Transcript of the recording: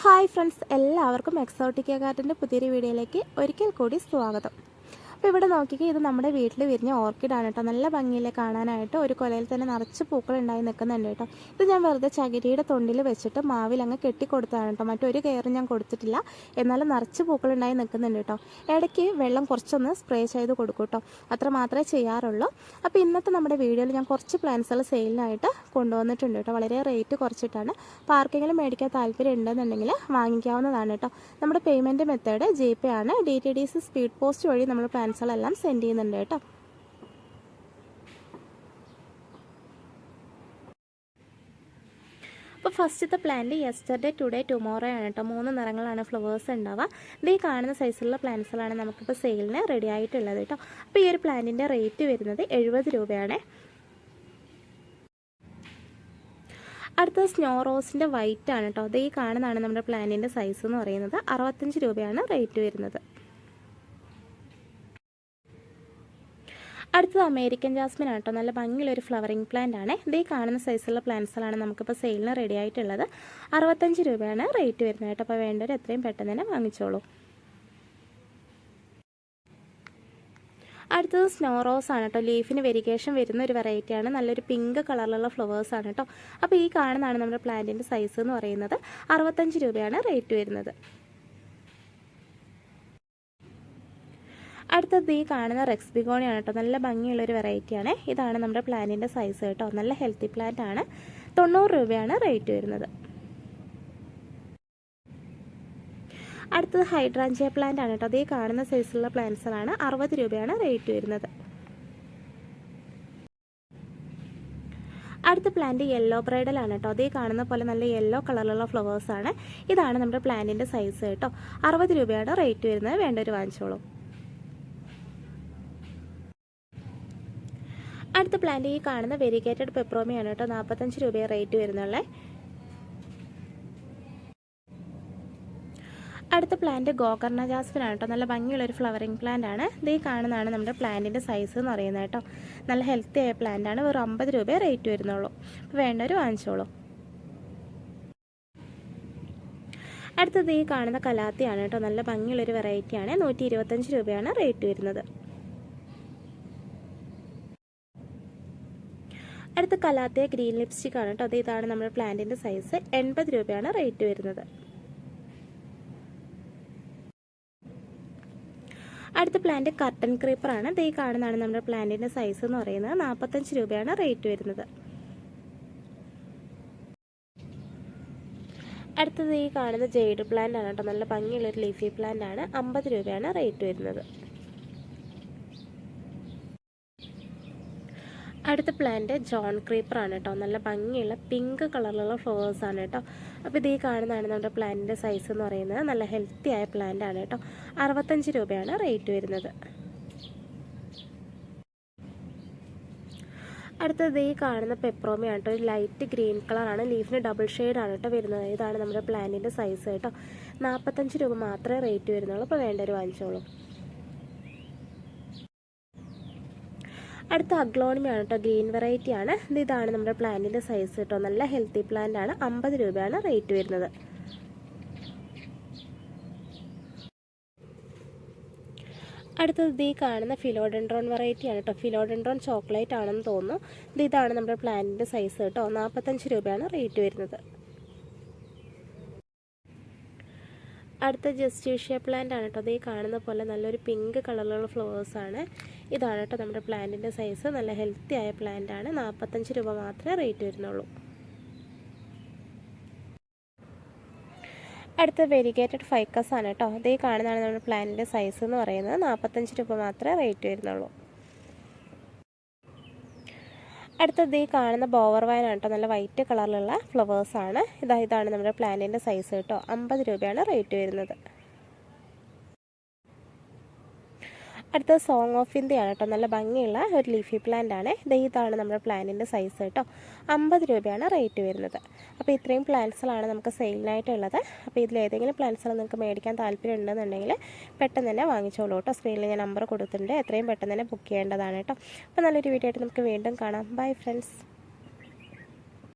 Hi friends, എല്ലാവർക്കും Exotica ഗാർഡൻ്റെ പുതിയൊരു വീഡിയോയിലേക്ക് ഒരിക്കൽ കൂടി സ്വാഗതം. അപ്പോൾ ഇവിടെ നോക്കിക്കുക, ഇത് നമ്മുടെ വീട്ടിൽ വിരിഞ്ഞ ഓർക്കിഡാണ് കേട്ടോ. നല്ല ഭംഗിയിലെ കാണാനായിട്ട് ഒരു കൊലയിൽ തന്നെ നിറച്ച് പൂക്കളുണ്ടായി നിൽക്കുന്നുണ്ട് കേട്ടോ. ഇത് ഞാൻ വെറുതെ ചകിരിയുടെ തൊണ്ടിൽ വെച്ചിട്ട് മാവിൽ അങ്ങ് കെട്ടിക്കൊടുത്തതാണ് കേട്ടോ. മറ്റൊരു കെയറും ഞാൻ കൊടുത്തിട്ടില്ല, എന്നാലും നിറച്ച് പൂക്കളുണ്ടായി നിൽക്കുന്നുണ്ട് കേട്ടോ. ഇടയ്ക്ക് വെള്ളം കുറച്ചൊന്ന് സ്പ്രേ ചെയ്ത് കൊടുക്കും കേട്ടോ, അത്ര മാത്രമേ ചെയ്യാറുള്ളൂ. അപ്പോൾ ഇന്നത്തെ നമ്മുടെ വീഡിയോയിൽ ഞാൻ കുറച്ച് പ്ലാന്റ്സുകൾ സെയിലിനായിട്ട് കൊണ്ടുവന്നിട്ടുണ്ട് കേട്ടോ. വളരെ റേറ്റ് കുറച്ചിട്ടാണ്. അപ്പോൾ ആർക്കെങ്കിലും മേടിക്കാൻ താല്പര്യം ഉണ്ടെന്നുണ്ടെങ്കിൽ വാങ്ങിക്കാവുന്നതാണ് കേട്ടോ. നമ്മുടെ പേയ്മെൻറ്റ് മെത്തേഡ് GPay ആണ്. DTDC സ്പീഡ് പോസ്റ്റ് വഴി നമ്മൾ പ്ലാന്റ്സുകളെല്ലാം സെൻഡ് ചെയ്യുന്നുണ്ട് കേട്ടോ. അപ്പോൾ ഫസ്റ്റത്തെ പ്ലാന്റ് യെസ്റ്റർഡേ, ടുഡേ, ടുമോറോ ആണ് കേട്ടോ. 3 നിറങ്ങളാണ് ഫ്ലവേഴ്സ് ഉണ്ടാവുക. ഇത് ഈ കാണുന്ന സൈസിലുള്ള പ്ലാന്റ്സുകളാണ് നമുക്കിപ്പോൾ സെയിലിന് റെഡി ആയിട്ടുള്ളത് കേട്ടോ. അപ്പോൾ ഈ ഒരു പ്ലാന്റിൻ്റെ റേറ്റ് വരുന്നത് 70 രൂപയാണ്. അടുത്തത് സ്നോ റോസിൻ്റെ വൈറ്റ് ആണ് കേട്ടോ. അത് ഈ കാണുന്നതാണ് നമ്മുടെ പ്ലാന്റിൻ്റെ സൈസ് എന്ന് പറയുന്നത്. 65 രൂപയാണ് റേറ്റ് വരുന്നത്. അടുത്തത് അമേരിക്കൻ ജാസ്മിൻ ആണ് കേട്ടോ. നല്ല ഭംഗിയുള്ളൊരു ഫ്ലവറിങ് പ്ലാന്റ് ആണ്. ഇത് ഈ കാണുന്ന സൈസുള്ള പ്ലാന്റ്സുകളാണ് നമുക്കിപ്പോൾ സെയിലിന് റെഡി ആയിട്ടുള്ളത്. 65 രൂപയാണ് റേറ്റ് വരുന്നത് കേട്ടോ. അപ്പോൾ വേണ്ടവർ എത്രയും പെട്ടെന്ന് തന്നെ വാങ്ങിച്ചോളൂ. അടുത്തത് സ്നോ റോസ് ആണ് കേട്ടോ. ലീഫിന് വെരിഗേഷൻ വരുന്ന ഒരു വെറൈറ്റിയാണ്. നല്ലൊരു പിങ്ക് കളറിലുള്ള ഫ്ലവേഴ്സ് ആണ് കേട്ടോ. അപ്പോൾ ഈ കാണുന്നതാണ് നമ്മുടെ പ്ലാന്റിൻ്റെ സൈസ് എന്ന് പറയുന്നത്. 65 രൂപയാണ് റേറ്റ് വരുന്നത്. അടുത്തത് ഈ കാണുന്ന റെക്സ് ബിഗോണിയാണ് കേട്ടോ. നല്ല ഭംഗിയുള്ളൊരു വെറൈറ്റിയാണ്. ഇതാണ് നമ്മുടെ പ്ലാന്റിൻ്റെ സൈസ് കേട്ടോ. നല്ല ഹെൽത്തി പ്ലാന്റ് ആണ്. 90 രൂപയാണ് റേറ്റ് വരുന്നത്. അടുത്തത് ഹൈഡ്രാഞ്ചിയ പ്ലാന്റ് ആണ് കേട്ടോ. അത് ഈ കാണുന്ന സൈസിലുള്ള പ്ലാന്റ്സുകളാണ്. 60 രൂപയാണ് റേറ്റ് വരുന്നത്. അടുത്ത പ്ലാന്റ് യെല്ലോ ബ്രൈഡൽ ആണ് കേട്ടോ. അതേ കാണുന്ന പോലെ നല്ല യെല്ലോ കളറിലുള്ള ഫ്ലവേഴ്സാണ്. ഇതാണ് നമ്മുടെ പ്ലാന്റിൻ്റെ സൈസ് കേട്ടോ. 60 രൂപയാണ് റേറ്റ് വരുന്നത്. വേണ്ടവർ വാങ്ങിച്ചോളൂ. അടുത്ത പ്ലാന്റ് ഈ കാണുന്ന വെരിഗേറ്റഡ് പെപ്രോമിയാണ് കേട്ടോ. 45 രൂപയാണ് റേറ്റ് വരുന്നുള്ളത്. അടുത്ത പ്ലാന്റ് ഗോകർണ ജാസ്മിൻ ആണ് കേട്ടോ. നല്ല ഭംഗിയുള്ളൊരു ഫ്ലവറിങ് പ്ലാന്റ് ആണ്. ഇത് ഈ കാണുന്നതാണ് നമ്മുടെ പ്ലാന്റിൻ്റെ സൈസ് എന്ന് പറയുന്നത് കേട്ടോ. നല്ല ഹെൽത്തി ആയ പ്ലാന്റ് ആണ്. വെറും 50 രൂപയെ റേറ്റ് വരുന്നുള്ളൂ. അപ്പോൾ വേണ്ടവർ വാങ്ങിച്ചോളൂ. അടുത്തത് ഈ കാണുന്ന കലാത്തിയാണ് കേട്ടോ. നല്ല ഭംഗിയുള്ളൊരു വെറൈറ്റിയാണ്. 125 രൂപയാണ് റേറ്റ് വരുന്നത്. അടുത്ത കലാത്തിയ ഗ്രീൻ ലിപ്സ്റ്റിക് ആണ് കേട്ടോ. അത് ഇതാണ് നമ്മുടെ പ്ലാന്റിൻ്റെ സൈസ്. 80 രൂപയാണ് റേറ്റ് വരുന്നത്. അടുത്ത പ്ലാന്റ് കർട്ടൻ ക്രീപ്പറാണ്. ഇത് ഈ കാണുന്നതാണ് നമ്മുടെ പ്ലാന്റിൻ്റെ സൈസ് എന്ന് പറയുന്നത്. 45 രൂപയാണ് റേറ്റ് വരുന്നത്. അടുത്തത് ഈ കാണുന്ന ജെയ്ഡ് പ്ലാന്റ് ആണ് കേട്ടോ. നല്ല ഭംഗിയുള്ളൊരു ലീഫി പ്ലാന്റ് ആണ്. 50 രൂപയാണ് റേറ്റ് വരുന്നത്. അടുത്ത പ്ലാന്റ് ജോൺ ക്രീപ്പർ ആണ് കേട്ടോ. നല്ല ഭംഗിയുള്ള പിങ്ക് കളറിലുള്ള ഫ്ലവേഴ്സ് ആണ് കേട്ടോ. അപ്പോൾ ഇത് ഈ കാണുന്നതാണ് നമ്മുടെ പ്ലാന്റിൻ്റെ സൈസ് എന്ന് പറയുന്നത്. നല്ല ഹെൽത്തി ആയ പ്ലാന്റ് ആണ് കേട്ടോ. 65 രൂപയാണ് റേറ്റ് വരുന്നത്. അടുത്തത് ഈ കാണുന്ന പെപ്രോമിയാണ് കേട്ടോ. ഒരു ലൈറ്റ് ഗ്രീൻ കളറാണ്. ലീഫിന് ഡബിൾ ഷെയ്ഡാണ് കേട്ടോ വരുന്നത്. ഇതാണ് നമ്മുടെ പ്ലാന്റിൻ്റെ സൈസ് കേട്ടോ. 45 രൂപ മാത്രമേ റേറ്റ് വരുന്നുള്ളൂ. അപ്പോൾ വേണ്ടവർ വാങ്ങിച്ചോളൂ. അടുത്ത അഗ്ലോണിമയാണ് കേട്ടോ. ഗ്രീൻ വെറൈറ്റി ആണ്. ഇതാണ് നമ്മുടെ പ്ലാന്റിൻ്റെ സൈസ് കേട്ടോ. നല്ല ഹെൽത്തി പ്ലാന്റ് ആണ്. 50 രൂപയാണ് റേറ്റ് വരുന്നത്. അടുത്തത് ഈ കാണുന്ന ഫിലോഡെൻഡ്രോൺ വെറൈറ്റി ആണ് കേട്ടോ. ഫിലോഡെൻഡ്രോൺ ചോക്ലേറ്റ് ആണെന്ന് തോന്നുന്നു. ഇതാണ് നമ്മുടെ പ്ലാന്റിൻ്റെ സൈസ് കേട്ടോ. 45 രൂപയാണ് റേറ്റ് വരുന്നത്. അടുത്ത ജസ്റ്റീഷ്യ പ്ലാന്റ് ആണ് കേട്ടോ. അതേ കാണുന്ന പോലെ നല്ലൊരു പിങ്ക് കളറിലുള്ള ഫ്ലവേഴ്സാണ്. ഇതാണ് കേട്ടോ നമ്മുടെ പ്ലാന്റിൻ്റെ സൈസ്. നല്ല ഹെൽത്തി ആയ പ്ലാന്റ് ആണ്. 45 രൂപ മാത്രമേ റേറ്റ് വരുന്നുള്ളൂ. അടുത്ത വെരിഗേറ്റഡ് ഫൈക്കസ് ആണ് കേട്ടോ. അതേ കാണുന്നതാണ് നമ്മുടെ പ്ലാന്റിൻ്റെ സൈസ് എന്ന് പറയുന്നത്. 45 രൂപ മാത്രമേ റേറ്റ് വരുന്നുള്ളൂ. അടുത്തത് ഈ കാണുന്ന ബോവർ വൈൻ ആണ് കേട്ടോ. നല്ല വൈറ്റ് കളറിലുള്ള ഫ്ലവേഴ്സാണ്. ഇതാണ് നമ്മുടെ പ്ലാന്റിൻ്റെ സൈസ് കേട്ടോ. 50 രൂപയാണ് റേറ്റ് വരുന്നത്. അടുത്ത സോങ് ഓഫ് ഇന്ത്യ ആണ് കേട്ടോ. നല്ല ഭംഗിയുള്ള ഒരു ലീഫി പ്ലാന്റ് ആണ്. ഇതാണ് നമ്മുടെ പ്ലാന്റിൻ്റെ സൈസ് കേട്ടോ. 50 രൂപയാണ് റേറ്റ് വരുന്നത്. അപ്പോൾ ഇത്രയും പ്ലാന്റ്സുകളാണ് നമുക്ക് സെയിലിനായിട്ടുള്ളത്. അപ്പോൾ ഇതിലേതെങ്കിലും പ്ലാന്റ്സുകൾ നിങ്ങൾക്ക് മേടിക്കാൻ താല്പര്യം ഉണ്ടെന്നുണ്ടെങ്കിൽ പെട്ടെന്ന് തന്നെ വാങ്ങിച്ചോളൂ കേട്ടോ. സ്ക്രീനിൽ ഞാൻ നമ്പർ കൊടുത്തിട്ടുണ്ട്. എത്രയും പെട്ടെന്ന് തന്നെ ബുക്ക് ചെയ്യേണ്ടതാണ് കേട്ടോ. അപ്പോൾ നല്ലൊരു വീഡിയോ ആയിട്ട് നമുക്ക് വീണ്ടും കാണാം. Bye friends.